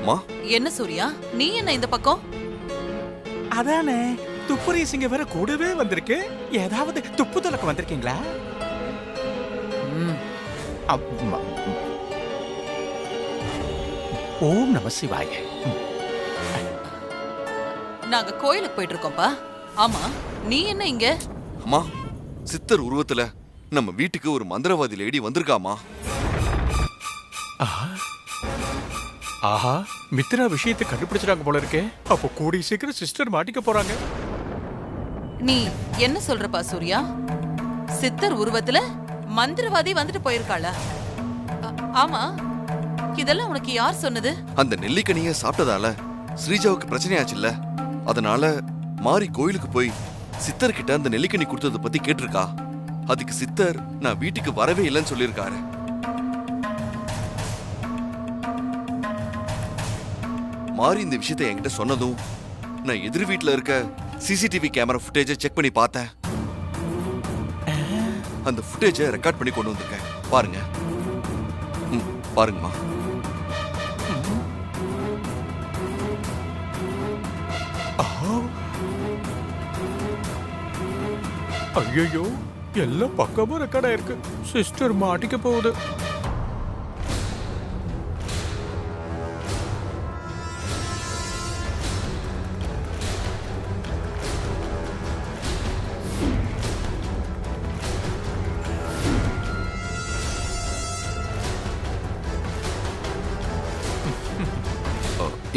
அம்மா என்ன சூர்யா, நீ என்ன இந்த பக்கம்? அதானே துப்புரி சிங்க வேற கூடவே வந்திருக்கு. ஏதாவது துப்பு துலக்க வந்திருக்கீங்களா? அம்மா. ஓம் நம சிவாய. நாங்க கோயிலுக்கு போயிட்டு இருக்கோம்ப்பா. ஆமா, நீ என்ன இங்க? அம்மா, சித்தர் உருவத்துல நம்ம வீட்டுக்கு ஒரு மந்திரவாதி லேடி வந்திருக்காமா. ஆஹா, மித்ரா விஷயத்தை கண்டுபிடிச்சிட்டாங்க போல இருக்கே. அப்போ கூடி சீக்கிரம் சிஸ்டர் மாட்டிக்க போறாங்க. நீ என்ன சொல்றப்பா சூர்யா? சித்தர் உருவத்துல மந்திரவாதி வந்துட்டு போயிருக்காளா? ஆமா, இதெல்லாம் உனக்கு யார் சொன்னது? அந்த நெல்லிக்கனிய சாப்பிட்டதால ஸ்ரீஜாவுக்கு பிரச்சனையாச்சுல்ல, அதனால மாறி கோயிலுக்கு போய் சித்தர்கிட்ட அந்த நெல்லிக்கனி கொடுத்ததை பத்தி கேட்டிருக்கா. அதுக்கு சித்தர் நான் வீட்டுக்கு வரவே இல்லைன்னு சொல்லியிருக்காரு. மாறி இந்த விஷயத்தை என்கிட்ட சொன்னதும் நான் எதிர் வீட்டுல இருக்க சிசிடிவி கேமரா ஃபுட்டேஜை செக் பண்ணி பார்த்தேன். அந்த ஃபுட்டேஜை ரெக்கார்ட் பண்ணி கொண்டு வந்திருக்கேன், பாருங்க. பாருங்கம்மா. ஐயோ, எல்லாம் பக்கமா ரெக்கார்ட் ஆயிருக்கு. சிஸ்டர் மாட்டிக்க போகுது.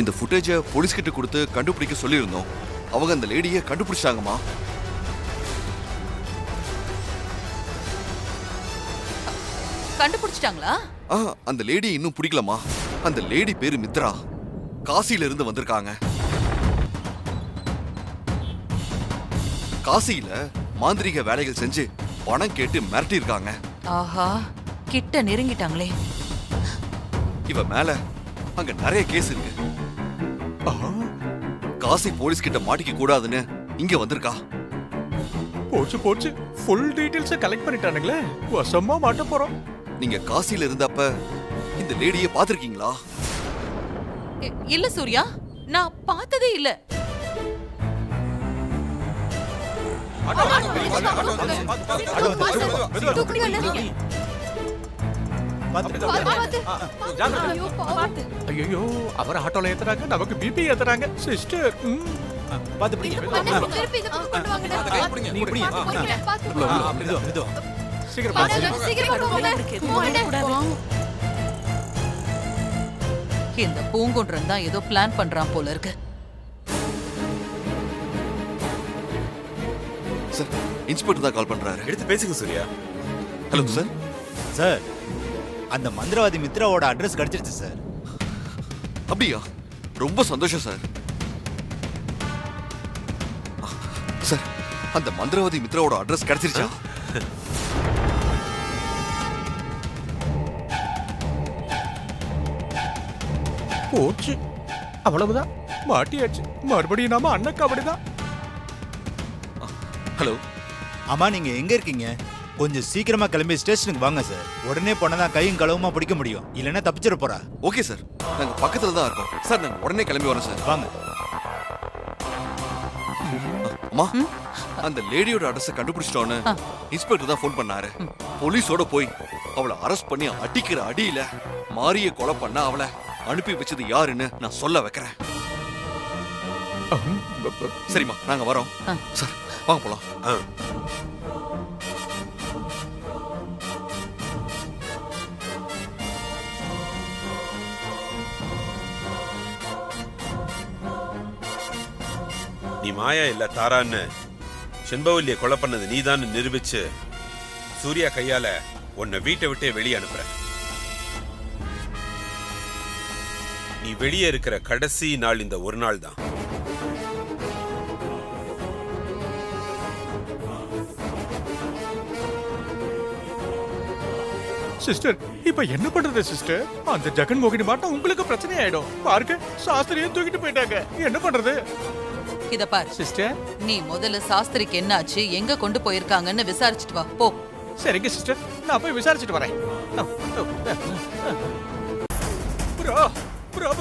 இந்த ஃபுட்டேஜை போலீஸ் கிட்ட கொடுத்து கண்டுபிடிக்க சொல்லியிருந்தோம். அவங்க அந்த லேடியை கண்டுபிடிச்சாங்கம்மா. கண்டுபிடிச்சிட்டாங்களா? அந்த லேடி இன்னும் பிடிக்கலமா. அந்த லேடி பேரு மித்ரா, காசியில இருந்து வந்திருக்காங்க. காசியில மாந்திரிக வேலைகள் செஞ்சு பணம் கேட்டு மிரட்டி இருக்காங்க. ஆஹா, கிட்ட நெருங்கிட்டாங்களே. இவ மேல அங்க நிறைய கேஸ் இருக்கு. காசி போலீஸ் கிட்ட மாட்டிக்க கூடாதுன்னு இங்க வந்திருக்கா. போச்சு போச்சு, ஃபுல் டீடைல்ஸ் கலெக்ட் பண்ணிட்டானுங்களே. வசமா மாட்ட போறோம். நீங்க காசியில இருந்தப்ப இந்த லேடியை பாத்திருக்கீங்களா? இல்ல சூர்யா, நான் பார்த்ததே இல்ல. ஐயோ, அவர் ஆட்டோல ஏத்துறாங்க, நமக்கு பிபி ஏத்துறாங்க. சிஸ்டர் பாத்து பிடிங்க. இந்த பூங்குன்றன் தான் ஏதோ பிளான் பண்றான் போல இருக்கு. சார், இன்ஸ்பெக்டர் தான் கால் பண்றாரு. எடுத்து பேசுங்க சூர்யா. Hello sir. சார், அந்த மந்திரவாதி மித்ராவோட அட்ரஸ் கிடைச்சிருச்சு சார். அப்படியா? ரொம்ப சந்தோஷம் சார். சார், அந்த மந்திரவாதி மித்ராவோட அட்ரஸ் கிடைச்சிருச்சா? போச்சு, அவ்வளவுதான், மாட்டியாச்சு. மறுபடியும் நாம அண்ணக்கு அப்படிதான். ஹலோ. ஆமா, நீங்க எங்க இருக்கீங்க? கொஞ்சம் சீக்கிரமா கிளம்பி ஸ்டேஷனுக்கு வாங்க சார். உடனே போனதான் கையும் களவுமா பிடிக்க முடியும், இல்லைன்னா தப்பிச்சிட போறா. ஓகே சார், நாங்க பக்கத்துல தான் இருக்கோம் சார். நாங்க உடனே கிளம்பி வரோம் சார். வாங்க. அம்மா, அந்த லேடியோட அட்ரஸ் கண்டுபிடிச்சிட்டோன்னு இன்ஸ்பெக்டர் தான் ஃபோன் பண்ணாரு. போலீஸோட போய் அவளை அரெஸ்ட் பண்ணி அடிக்கிற அடியில மாரிய கொலை பண்ண அவளை அனுப்பி வச்சது யாருன்னு நான் சொல்ல வைக்கிறேன். சரிம்மா, நாங்க வரோம் சார். வாங்க போலாம். நீ மாயா இல்ல தாரான்னு செண்பவல்லியை கொலை பண்ணது நீதான் நிரூபிச்சு சூர்யா கையால உன்னை வீட்டை விட்டே வெளியே அனுப்புற. நீ வெளியே இருக்கிற கடைசி நாள் இந்த ஒரு நாள் தான். சிஸ்டர், இப்ப என்ன பண்றது சிஸ்டர்? அந்த ஜெகன் மோகினி மாட்டா உங்களுக்கு பிரச்சனை ஆயிடும். பாருங்க, சாஸ்திரியும் தூக்கிட்டு போயிட்டாங்க. என்ன பண்றது? இத பார் சிஸ்டர், நீ முதல்ல சாஸ்திரிக்கு என்னாச்சு, எங்க கொண்டு போயிருக்காங்கன்னு விசாரிச்சுட்டு வா போ. சரிங்க சிஸ்டர், நான் போய் விசாரிச்சுட்டு வரேன். ப்ரோ, ப்ரோ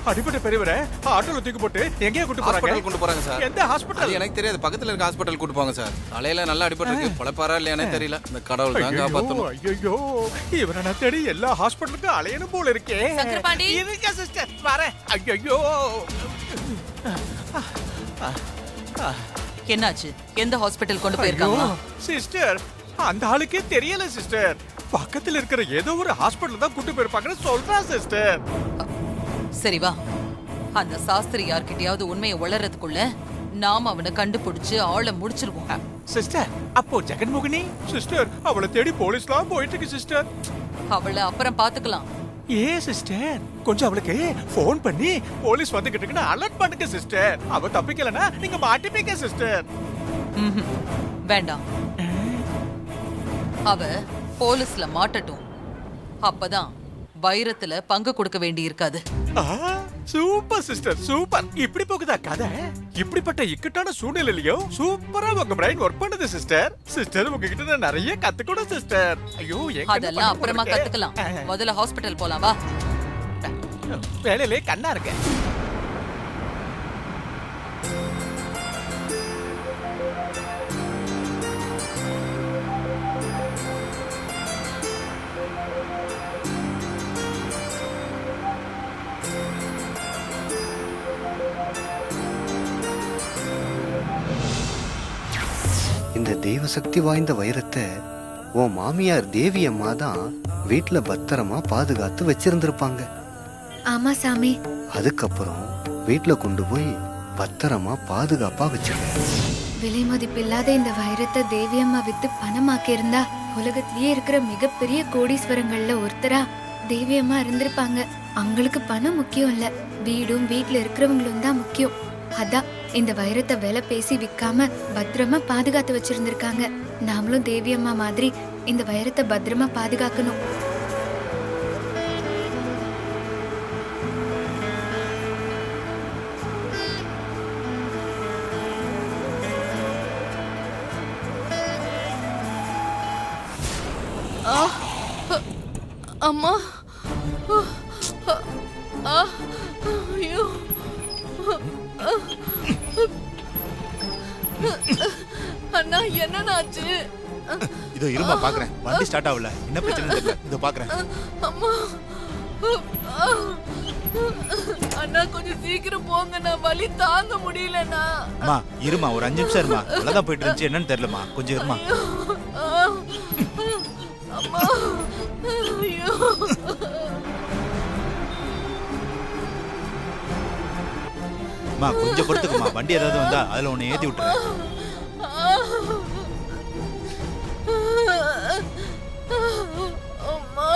அடிப்பட்ட பெரியவரை ஆட்டோல தூக்கி போட்டு எங்கேயா கூட்டு போறாங்க? ஹாஸ்பிடல் கொண்டு போறாங்க சார். எந்த ஹாஸ்பிடல்? அது எனக்கு தெரியாது. பக்கத்துல இருக்க ஹாஸ்பிடல் கூட்டு போங்க சார். தலையில நல்லா அடிபட்டு இருக்கு. பொழப்பாரா இல்லையானே தெரியல. இந்த கடவுள் தான் காப்பாத்தணும். ஐயோ இவரை நான் தேடி எல்லா ஹாஸ்பிடலுக்கும் அலையணும் போல இருக்கே. சங்கரபாண்டி. இருக்க சிஸ்டர் வரேன். ஐயோ என்னாச்சு? எந்த ஹாஸ்பிட்டல் கொண்டு போயிருக்காங்க? சிஸ்டர் அந்த ஆளுக்கே தெரியல சிஸ்டர். பக்கத்துல இருக்கிற ஏதோ ஒரு ஹாஸ்பிடல் தான் கூட்டு போயிருப்பாங்கன்னு சொல்றா சிஸ்டர். சரி வா, அந்த சாஸ்திரி யார்கிட்டயாவது உண்மையை உளறதுக்குள்ள நாம அவனை கண்டுபிடிச்சு ஆளை முடிச்சிருவோம். சிஸ்டர் அப்போ ஜெகன்மோகினி சிஸ்டர் அவளை தேடி போலீஸ்லாம் போயிட்டு இருக்கு சிஸ்டர். அவளை அப்புறம் பாத்துக்கலாம். ஏ சிஸ்டர் கொஞ்சம் அவளுக்கு ஃபோன் பண்ணி போலீஸ் வந்துகிட்டு இருக்குன்னு அலர்ட் பண்ணுங்க சிஸ்டர். அவ தப்பிக்கலனா நீங்க மாட்டிப்பீங்க சிஸ்டர். ம்ஹும். வேண்டாம், அவ போலீஸ்ல மாட்டட்டும். அப்பதான் வைரத்துல பங்கு கொடுக்க வேண்டி இருக்காது. Super sister super. இப்படி போகுதா கதை? இப்படிப்பட்ட இக்கட்டான சூழ்நிலையிலயும் சூப்பரா உங்க பிரைன் ஒர்க் பண்ணுது சிஸ்டர். சிஸ்டர் உங்ககிட்ட நான் நிறைய கத்துக்கணும் சிஸ்டர். ஐயோ அதெல்லாம் அப்புறமா கத்துக்கலாம். முதல்ல ஹாஸ்பிட்டல் போலாம் வா. வேலையிலே கண்ணா இருக்கேன். இந்த தெய்வ சக்தி வாய்ந்த வைரத்தை உன் மாமியார் தேவி அம்மா தான் வீட்டுல பத்திரமா பாதுகாத்து வச்சிருந்திருப்பாங்க. ஆமா சாமி. அதுக்கப்புறம் வீட்டுல கொண்டு போய் பத்திரமா பாதுகாப்பா வச்சிருக்க. விலை மதிப்பில்லாத இந்த வைரத்தை தேவி அம்மா வித்து பணமாக்கி இருந்தா உலகத்திலேயே இருக்கிற மிகப்பெரிய கோடீஸ்வரங்கள்ல ஒருத்தரா தேவி அம்மா இருந்திருப்பாங்க. அவங்களுக்கு பணம் முக்கியம் இல்ல, வீடும் வீட்டுல இருக்கிறவங்களும் தான் முக்கியம். அதான் இந்த வைரத்தை விலை பேசி விக்காம பத்திரமா பாதுகாத்து வச்சிருந்திருக்காங்க. நாமளும் தேவி அம்மா மாதிரி இந்த வைரத்தை பத்திரமா பாதுகாக்கணும். அம்மா, ஐயோ, அண்ணா என்னன்னாச்சு? இதோ இருமா பாக்குறேன். வண்டி ஸ்டார்ட் ஆகல, என்ன பிரச்சனை தெரியல. இதோ பாக்குறேன். அம்மா, அண்ணா கொஞ்சம் சீக்கிரம் போங்க, நான் வலி தாங்க முடியலண்ணா. அம்மா இருமா, ஒரு 5 நிமிஷம் இருமா. அவ்வளவுதான் போயிட்டு இருந்துச்சு, என்னன்னு தெரியலமா, கொஞ்சம் இருமா. அம்மா, ஐயோ. அம்மா கொஞ்சம் பொறுத்துக்குமா, வண்டி ஏதாவது வந்தா அதுல உன்னை ஏத்தி விட்டுறேன். அம்மா,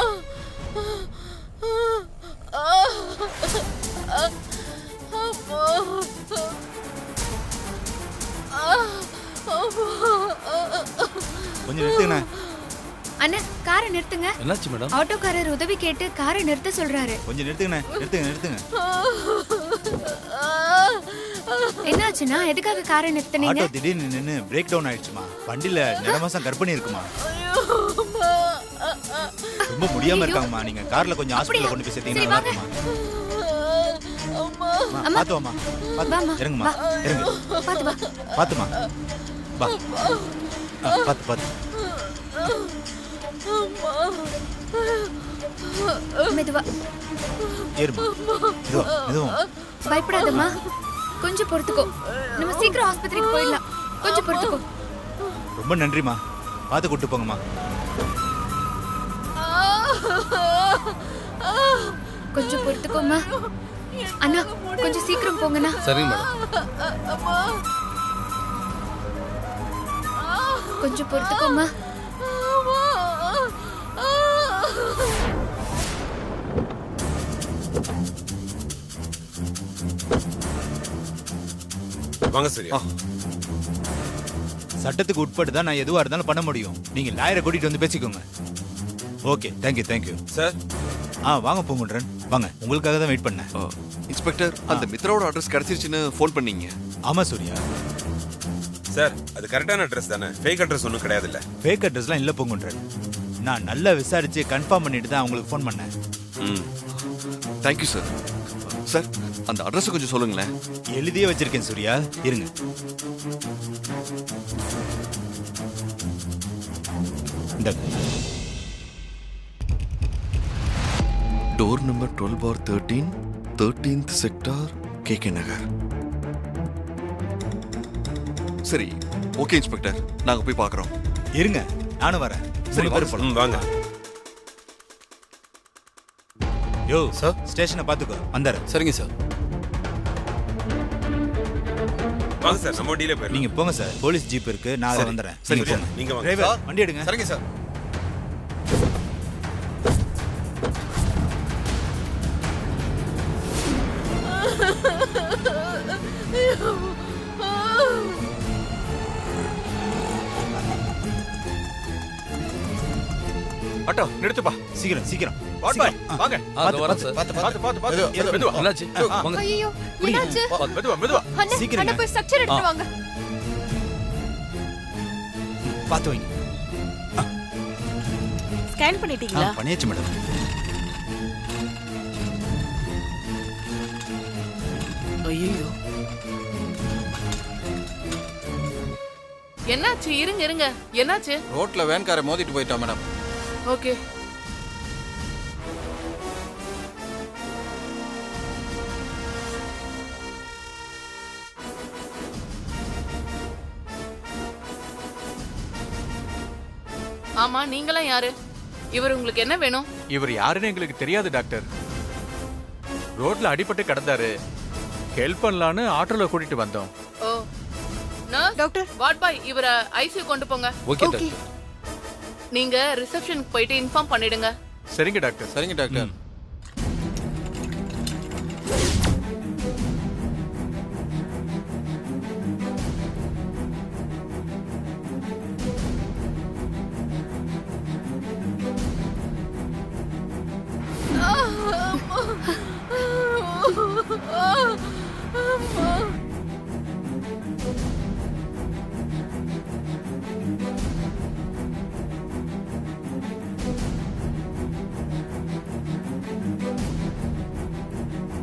கொஞ்சம் நிறுத்துங்கண்ணா. அண்ணா காரை நிறுத்துங்க. என்னாச்சு மேடம்? ஆட்டோக்காரர் உதவி கேட்டு காரை நிறுத்த சொல்றாரு. கொஞ்சம் நிறுத்துங்கண்ணா. நிறுத்துங்க. என்னாச்சுன்னா எதுக்காக காரை நிறுத்துனீங்க? ஆட்டோ திடீர்னு நின்னு பிரேக் டவுன் ஆயிடுச்சுமா. வண்டியில 2 மாசம் கர்ப்பிணி இருக்குமா. ரொம்ப முடியாம இருக்காங்கம்மா. நீங்க கார்ல கொஞ்சம் ஹாஸ்பிடல்ல கொண்டு போய் சேர்த்தீங்கன்னா நல்லா இருக்குமா. பாத்துவாமா, இறங்குமா, இறங்கு. பாத்துமா, வா. பாத்து மெதுவா ஏறுமா. மெதுவா. பயப்படாதம்மா, கொஞ்சம் பொறுத்துக்கோ. நம்ம சீக்கிரம் ஆஸ்பத்திரிக்கு போயிடலாம். கொஞ்சம் பொறுத்துக்கோ. ரொம்ப நன்றிமா. பாத்து கூட்டு போங்கம்மா. கொஞ்சம் பொறுத்துக்கோமா. அண்ணா கொஞ்சம் சீக்கிரம் போங்கண்ணா. சரி மேடம். கொஞ்சம் பொறுத்துக்கோமா. வாங்க சரியா. சட்டத்துக்கு உட்பட்டு தான் நான் எதுவா இருந்தாலும் பண்ண முடியும். நீங்க லாயரை கூட்டிட்டு வந்து பேசிக்கோங்க. Okay, thank you sir. வாங்க பூங்குன்றன், வாங்க. உங்களுக்காக தான் வெயிட் பண்ணேன். இன்ஸ்பெக்டர், அந்த மித்ராவோட அட்ரஸ் கிடைச்சிருச்சுன்னு ஃபோன் பண்ணீங்க. ஆமா சூர்யா. சார் அது கரெக்டான அட்ரஸ் தானே? ஃபேக் அட்ரஸ் ஒன்றும் கிடையாது இல்ல? ஃபேக் அட்ரஸ்லாம் இல்ல பூங்குன்றன். நான் நல்லா விசாரிச்சு கன்ஃபார்ம் பண்ணிட்டு தான் உங்களுக்கு ஃபோன் பண்ணேன். Thank you sir. சார் அந்த அட்ரஸ் கொஞ்சம் சொல்லுங்களேன். எழுதியே வச்சிருக்கேன் சூர்யா, இருங்க. இந்த door number 12/13, 13th sector, KK நகர். சரி, ஓகே இன்ஸ்பெக்டர், நாங்க போய் பார்க்கறோம். இருங்க, நானும் வரேன். சரி, மூணு பேர் போலாம். வாங்க. யோ சார், ஸ்டேஷனை பார்த்துக்கோ, வந்துடுறேன். சரிங்க சார். வாங்க சார், நம்ம வண்டியிலே போயிடலாம். நீங்க போங்க சார், போலீஸ் ஜீப் இருக்கு, நான் அதை வந்துடுறேன். சரி, நீங்க போங்க. நீங்க வாங்க. டிரைவர், வண்டி எடுங்க. சரிங்க சார். ஆட்டோ நிறுத்துப்பா. சீக்கிரம் சீக்கிரம். வாட் பாய், வாங்க. வரேன் சார். பாத்து மெதுவா. என்னாச்சு? வாங்க. ஐயோ என்னாச்சு மெதுவா மெதுவா. அண்ணா சீக்கிரம் அண்ணா போய் ஸ்ட்ரக்சர் எடுத்து வாங்க. பார்த்து வைங்க. ஸ்கேன் பண்ணிட்டீங்களா? பண்ணியாச்சு மேடம். ஐயோ, என்னாச்சு? இருங்க இருங்க, என்னாச்சு? ரோட்ல வேன்காரை மோதிட்டு போயிட்டான் மேடம். ஓகே. ஆமா, நீங்களாம் யாரு? இவர் உங்களுக்கு என்ன வேணும்? இவர் யாருன்னு எங்களுக்கு தெரியாது டாக்டர். ரோட்ல அடிபட்டு கிடந்தாரு, ஹெல்ப் பண்ணலான்னு ஆட்டோல கூட்டிட்டு வந்தோம். ஓ, நர்ஸ் டாக்டர், வார்ட் பாய், இவரை ஐசியூ கொண்டு போங்க. Okay doctor. நீங்க ரிசப்ஷனுக்கு போயிட்டு இன்ஃபார்ம் பண்ணிடுங்க. சரிங்க டாக்டர். சரிங்க டாக்டர்.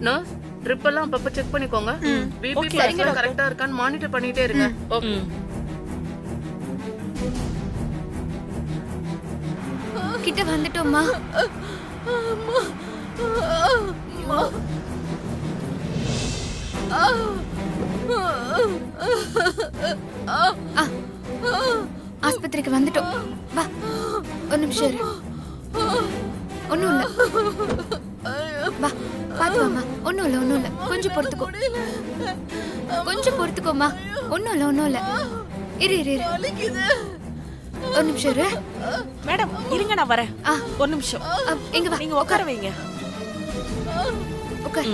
நர்ஸ், ட்ரிப் எல்லாம் அப்பப்ப செக் பண்ணிக்கோங்க. பிபி பல்ஸ் கரெக்ட்டா இருக்கான்னு மானிட்டர் பண்ணிட்டே இருங்க. ஓகே. கிட்ட வந்துட்டோம்மா. ஆஸ்பத்திரிக்கு வந்துட்டோம். வா, ஒரு நிமிஷம் இரு. ஒண்ணும் இல்ல. வா, பாத்து வாமா. ஒண்ணும் இல்ல, ஒண்ணும் இல்ல. கொஞ்சம் பொறுத்துக்கோ, கொஞ்சம் பொறுத்துக்கோமா. ஒண்ணும் இல்ல, ஒண்ணும் இல்ல. இரு இரு இரு. ஒரு நிமிஷம் இரு. மேடம் இருங்க, நான் வரேன். ஒரு நிமிஷம். எங்க வா, நீங்க உட்கார வைங்க. உட்கார்.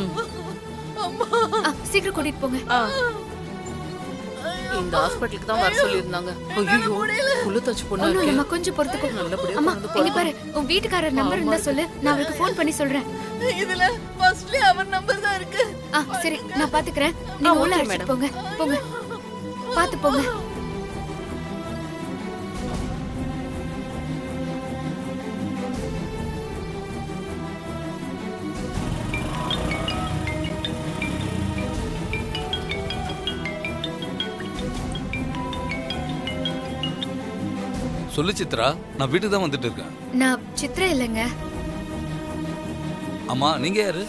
சீக்கிரம் கூட்டிட்டு போங்க. இந்த ஹாஸ்பிடலுக்கு தான் வர சொல்லி இருந்தாங்க. ஐயோ, புள்ள தச்சு பொண்ணு ஒண்ணும் இருக்கு. இல்லம்மா, கொஞ்சம் பொறுத்துக்கோ. நல்லபடியா அம்மா, கொண்டு இங்க பாரு, உன் வீட்டுக்காரர் நம்பர் இருந்தா சொல்லு, நான் அவருக்கு ஃபோன் பண்ணி சொல்றேன். இதுல ஃபர்ஸ்ட்லயே அவர் நம்பர் தான் இருக்கு. சரி, நான் பாத்துக்கறேன். நீங்க உள்ள அழைச்சிட்டு போங்க. போங்க, பாத்து போங்க. சொல்லு சித்ரா, நான் வீட்டுக்கு தான் வந்துட்டு இருக்கேன். நான் சித்ரா இல்லைங்க. அம்மா, நீங்க யாரு?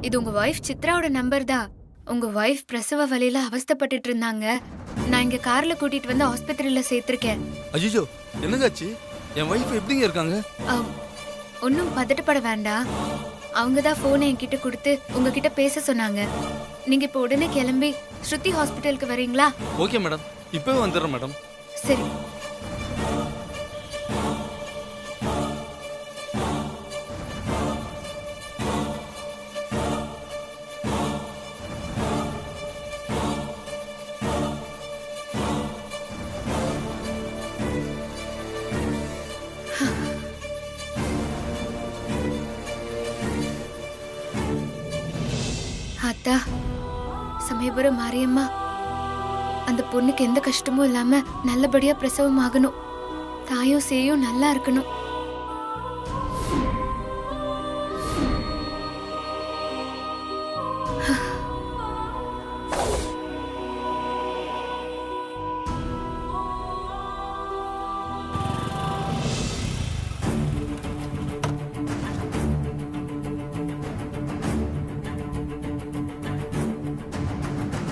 இது உங்க வைஃப் சித்ராவோட நம்பர் தான். உங்க வைஃப் பிரசவ வலியில அவஸ்தைப்பட்டுட்டு இருந்தாங்க. நான் இங்க கார்ல கூட்டிட்டு வந்து ஆஸ்பத்திரியில சேர்த்திருக்கேன். அஜிஜோ, என்னங்காச்சு? என் வைஃப் எப்படிங்க இருக்காங்க? ஒன்னும் பதட்டப்பட வேண்டாம். அவங்க தான் போனை என்கிட்ட கொடுத்து உங்ககிட்ட பேச சொன்னாங்க. நீங்க இப்ப உடனே கிளம்பி ஸ்ருதி ஹாஸ்பிட்டலுக்கு வரீங்களா? ஓகே மேடம், இப்பவே வந்துடுறேன் மேடம். சரி. அத்தா, சமயபுரம் மாரியம்மா, அந்த பொண்ணுக்கு எந்த கஷ்டமும் இல்லாம நல்லபடியா பிரசவம் ஆகணும். தாயும் சேயும் நல்லா இருக்கணும்.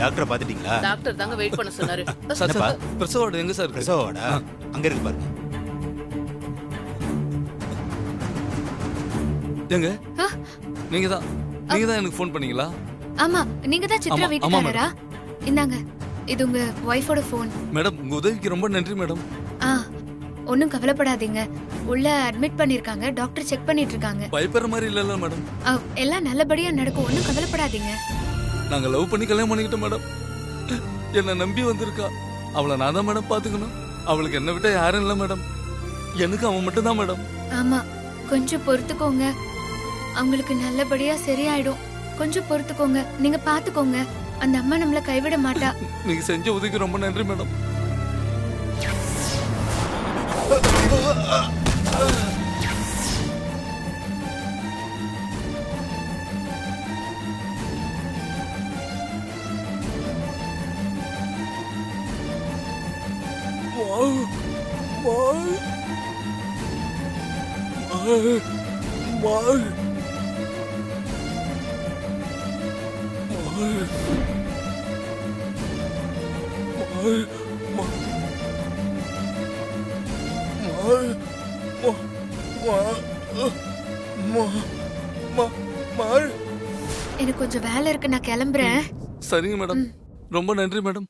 டாக்டரை பாத்துட்டீங்களா? டாக்டர் தாங்க வெயிட் பண்ண சொன்னாரு. சார் என்னப்பா? சார் பிரசவ வார்டு எங்க சார் இருக்கு? பிரசவாடா அங்க இருக்கு பாருங்க. எங்க ஆ, நீங்க தான் எனக்கு ஃபோன் பண்ணீங்களா? ஆமா நீங்க தான் சித்ரா ஆமா, வீட்டுக்காரரா? இந்தாங்க இது உங்க ஒய்ஃபோட ஃபோன். மேடம் உங்க உதவிக்கு ரொம்ப நன்றி மேடம். ஆ ஒன்றும் கவலைப்படாதீங்க. உள்ள அட்மிட் பண்ணிருக்காங்க. டாக்டர் செக் பண்ணிட்டு இருக்காங்க. பயப்படுற மாதிரி இல்லல்ல மேடம். எல்லாம் நல்லபடியா நடக்கும். ஒன்றும் கவலைப்படாதீங்க. நாங்க லவ் பண்ணி கல்யாணம் பண்ணிக்கிட்டோம் மேடம். என்ன நம்பி வந்திருக்கா. அவளை நான் தான் மேடம் பாத்துக்கணும். அவளுக்கு என்ன விட்டா யாரும் இல்லை மேடம். எனக்கு அவன் மட்டும் தான் மேடம். ஆமா கொஞ்சம் பொறுத்துக்கோங்க. அவங்களுக்கு நல்லபடியா சரியாயிடும். கொஞ்சம் பொறுத்துக்கோங்க. நீங்க பாத்துக்கோங்க. அந்த அம்மா நம்மள கைவிட மாட்டா. நீங்க செஞ்ச உதவிக்கு ரொம்ப நன்றி மேடம். எனக்கு கொஞ்சம் வேலை இருக்கு. நான் கிளம்புறேன். சரிங்க மேடம். ரொம்ப நன்றி மேடம்.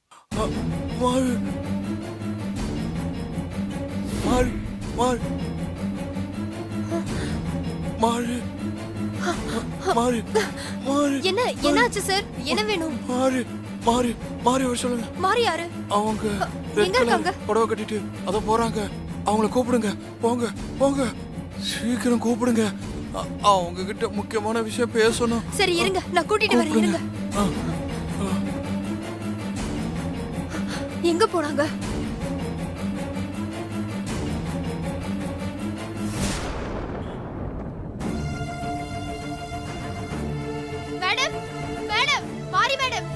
என்ன என்னாச்சு சார்? என்ன வேணும்? மாறி வர சொல்லுங்க. மாறி யாரு? அவங்க எங்க இருக்காங்க? புடவை கட்டிட்டு அத போறாங்க. அவங்கள கூப்பிடுங்க. போங்க போங்க சீக்கிரம் கூப்பிடுங்க. அவங்க கிட்ட முக்கியமான விஷயம் பேசணும். சரி இருங்க, நான் கூட்டிட்டு வரேன். இருங்க. எங்க போனாங்க? மேடம் மேடம் மாரி மேடம்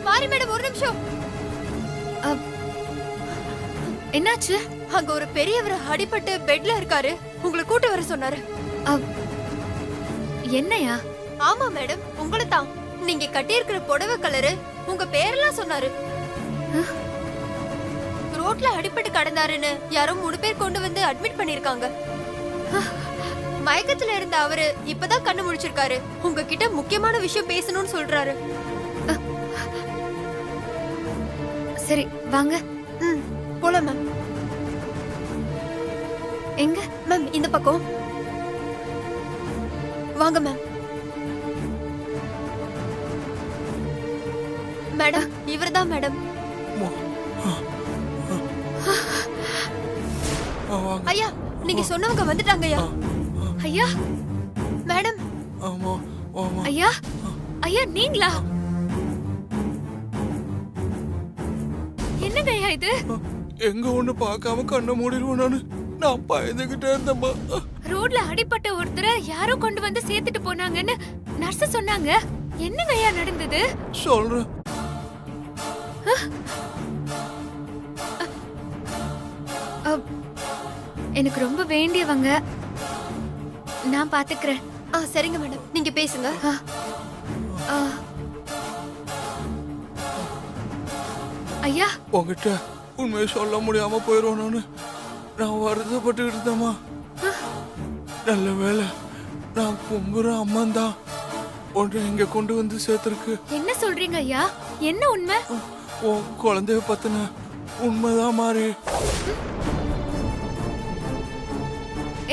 மாரி மேடம் ஒரு நிமிஷம். என்னாச்சு? அங்க ஒரு பெரியவர் அடிபட்டு பெட்ல இருக்காரு. உங்களை கூட்டி வர சொன்னாரு. என்னையா? ஆமா மேடம், உங்களை தான். நீங்க கட்டியிருக்கிற புடவை கலரு, உங்க பேரெல்லாம் சொன்னாரு. ரோட்ல அடிபட்டு கடந்தாருன்னு யாரோ 3 பேர் கொண்டு வந்து அட்மிட் பண்ணிருக்காங்க. மயக்கத்துல இருந்த அவரு இப்பதான் கண்ணு முழிச்சிருக்காரு. உங்ககிட்ட முக்கியமான விஷயம் பேசணும்னு சொல்றாரு. சரி வாங்க. போலாம் மேம். எங்க? மேம் இந்த பக்கம் வாங்க மேம். மேடம் இவர்தான் மேடம். ஐயா நீங்க சொன்னவங்க வந்துட்டாங்க ஐயா. ஐயா மேடம். ஐயா ஐயா நீங்களா? என்னங்க ஐயா இது? எங்க ஒண்ணு பார்க்காம கண்ணை மூடிடுவோம். நான் பயந்துகிட்டே இருந்தேம்மா. ரோட்ல அடிபட்ட ஒருத்தரை யாரோ கொண்டு வந்து சேர்த்துட்டு போனாங்கன்னு நர்ஸ் சொன்னாங்க. என்னங்க ஐயா நடந்தது? சொல்றேன். எனக்கு ரொம்ப வேண்டியவங்க. நான் பாத்துக்கிறேன். சரிங்க மேடம், நீங்க பேசுங்க. ஐயா உங்ககிட்ட உண்மையை சொல்ல முடியாம போயிடுவோம். நான் வருத்தப்பட்டு இருந்தேம்மா. நல்ல வேலை நான் கும்புற அம்மன் தான் ஒன்றை இங்க கொண்டு வந்து சேர்த்திருக்கு. என்ன சொல்றீங்க ஐயா? என்ன உண்மை? உன் குழந்தைய பத்தின உண்மைதான் மாறி.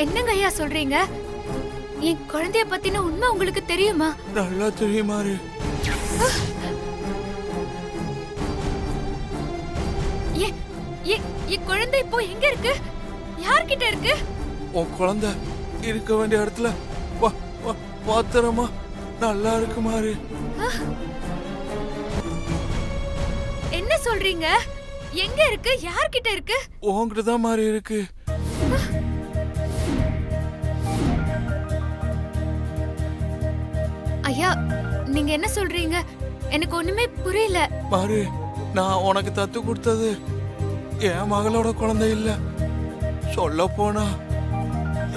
என்னங்க ஐயா சொல்றீங்க? என் குழந்தைய பத்தின உண்மை உங்களுக்கு தெரியுமா? நல்லா தெரியும் மாறி. என் குழந்தை இப்போ எங்க இருக்கு? யார்கிட்ட இருக்கு? உன் குழந்தை இருக்க வேண்டிய இடத்துல பாத்திரமா நல்லா இருக்கு மாறி. என்ன சொல்றீங்க? எங்க இருக்கு? யார்கிட்ட இருக்கு? உன்கிட்ட தான் மாறி இருக்கு. ஐயா நீங்க என்ன சொல்றீங்க? எனக்கு ஒண்ணுமே புரியல. மாறி நான் உனக்கு தத்து கொடுத்தது என் மகளோட குழந்தை இல்ல. சொல்ல போனா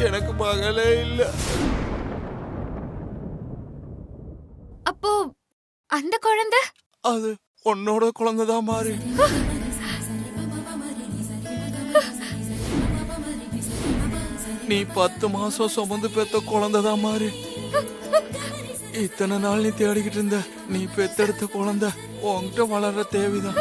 எனக்கு மகளே இல்ல. அப்போ அந்த குழந்தை அது உன்னோட குழந்தைதான் மாறி. நீ 10 மாசம் சுமந்து பெத்த குழந்தைதான் மாறி. இத்தனை நாள் நீ தேடிக்கிட்டு இருந்த நீ பெத்தெடுத்த குழந்தை உன்கிட்ட வளர்ற தேவைதான்.